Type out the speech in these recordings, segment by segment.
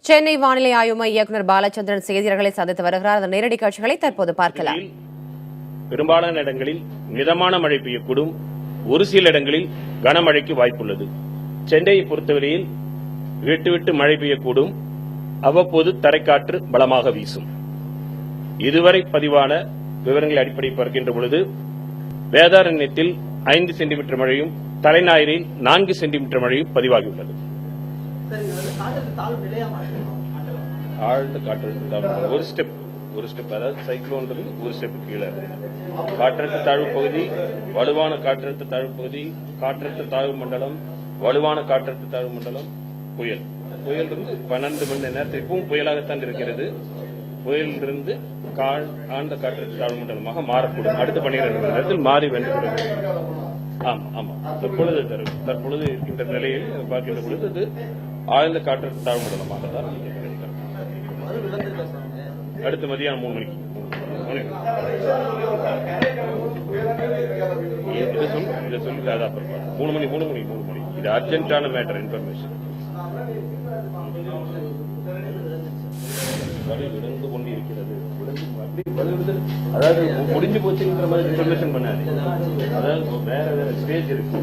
சென்னை வானிலை ஆய்வு மைய இயக்குநர் பாலச்சந்திரன் செய்தியாளர்களை சந்தித்து வருகிறார். அந்த நேரடி காட்சிகளை தற்போது பார்க்கலாம். பெரும்பாலான இடங்களில் மிதமான மழை பெய்யக்கூடும், ஒரு சில இடங்களில் கனமழைக்கு வாய்ப்புள்ளது. சென்னையை பொறுத்தவரையில் விட்டு விட்டு மழை பெய்யக்கூடும், அவ்வப்போது தரைக்காற்று பலமாக வீசும். இதுவரை பதிவான விவரங்களை அடிப்படை பார்க்கின்ற பொழுது வேதாரண்யத்தில் 5 சென்டிமீட்டர் மழையும், தலைஞாயிறில் 4 சென்டிமீட்டர் மழையும் பதிவாகியுள்ளது. ஆழ்ந்த காற்றழுத்த ஒரு ஸ்டெப் அதாவது சைக்ளோன் ஒரு ஸ்டெப் கீழே காற்றழுத்த தாழ்வு பகுதி, வலுவான காற்றழுத்த தாழ்வு பகுதி, காற்றழுத்த தாழ்வு மண்டலம், வலுவான காற்றழுத்த தாழ்வு மண்டலம், புயல். புயலிருந்து 12 மணி நேரத்தில் இப்பவும் புயலாகத்தான் இருக்கிறது. புயலிலிருந்து ஆழ்ந்த காற்றழுத்த தாழ்வு மண்டலமாக மாறக்கூடும். அடுத்த 12 மணி நேரத்தில் மாறி வென்றுகிறது. ஆமா தற்பொழுது இருக்கின்ற நிலையில் பார்க்கின்ற பொழுது அது ஆழ்ந்த காற்றழுத்த தாழ்வு மண்டலமாக தான் அடுத்த மதியானம் 3 மணிக்கு இதை சொல்லி 3 மணி இது அர்ஜென்டான மேட்டர் இன்ஃபர்மேஷன். விழுந்து கொண்டு இருக்கிறது. அதாவது முடிஞ்சு போச்சுங்கிற மாதிரி இன்ஃபர்மேஷன் பண்ணாரு. அதாவது வேற ஸ்டேஜ் இருக்கு.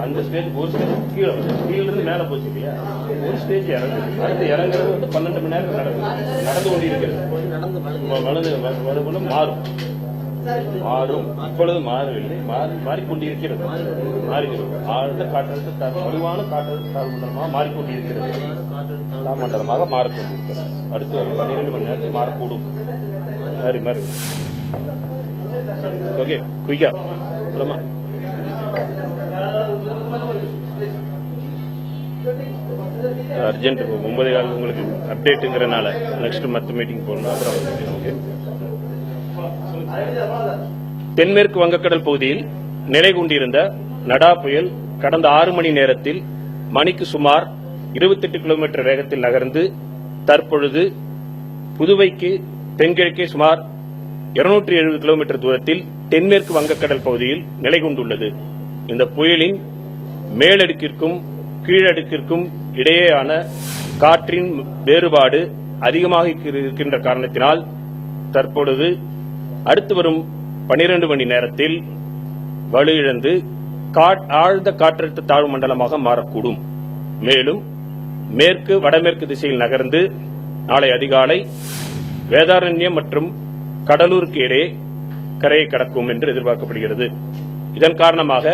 அந்த ஸ்டேஜ் ஒரு ஸ்டேஜ் கீழே இருந்து மேல போச்சு இல்லையா, ஒரு ஸ்டேஜ் இறங்குது. அடுத்து இறங்குறது 12 மணி நேரம் நடந்து கொண்டு இருக்கிறது. மாறும். இப்பொழுது மாறவில்லை, மாறிக்கொண்டிருக்கிறது. ஆழ்ந்த காற்றழுத்த வலுவான காற்றழுத்த தாழ்வு மண்டலமாக மாறிக்கொண்டிருக்கிறது. மண்டலமாக மாறிக்கொண்டிருக்கிறது. அடுத்து 12 மணி நேரத்தில் மாறக்கூடும். மாறி ஓகே, குயிக்கா சொல்லுமா. அர்ஜென்ட் 9 உங்களுக்கு அப்டேட்டுங்கிறனால நெக்ஸ்ட் மத்த மீட்டிங் போகணும். அப்புறம் ஓகே. தென்மேற்கு வங்கக்கடல் பகுதியில் நிலை கொண்டிருந்த நடா புயல் கடந்த 6 மணி நேரத்தில் மணிக்கு சுமார் 28 கிலோமீட்டர் வேகத்தில் நகர்ந்து தற்பொழுது புதுவைக்கு தென்கிழக்கே சுமார் 270 கிலோமீட்டர் தூரத்தில் தென்மேற்கு வங்கக்கடல் பகுதியில் நிலை கொண்டுள்ளது. இந்த புயலின் மேலடுக்கிற்கும் கீழடுக்கிற்கும் இடையேயான காற்றின் வேறுபாடு அதிகமாக இருக்கின்ற காரணத்தினால் தற்பொழுது அடுத்து வரும் 12 மணி நேரத்தில் வலுவிழந்து ஆழ்ந்த காற்றழுத்த தாழ்வு மண்டலமாக மாறக்கூடும். மேலும் மேற்கு வடமேற்கு திசையில் நகர்ந்து நாளை அதிகாலை வேதாரண்யம் மற்றும் கடலூருக்கு இடையே கரையை கடக்கும் என்று எதிர்பார்க்கப்படுகிறது. இதன் காரணமாக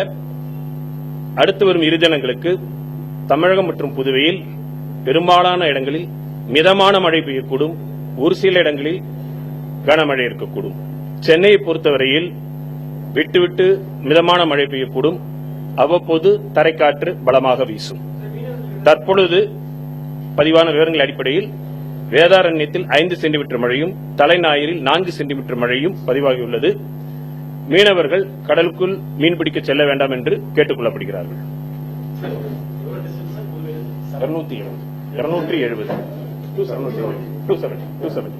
அடுத்து வரும் 2 தினங்களுக்கு தமிழகம் மற்றும் புதுவையில் பெரும்பாலான இடங்களில் மிதமான மழை பெய்யக்கூடும், ஒரு சில இடங்களில் கனமழை இருக்கக்கூடும். சென்னையை பொறுத்தவரையில் விட்டுவிட்டு மிதமான மழை பெய்யக்கூடும், அவ்வப்போது தரைக்காற்று பலமாக வீசும். தற்பொழுது பதிவான விவரங்கள் அடிப்படையில் வேதாரண்யத்தில் 5 சென்டிமீட்டர் மழையும், தலைஞாயிறில் 4 சென்டிமீட்டர் மழையும் பதிவாகியுள்ளது. மீனவர்கள் கடலுக்குள் மீன்பிடிக்க செல்ல வேண்டாம் என்று கேட்டுக் கொள்ளப்படுகிறார்கள். 270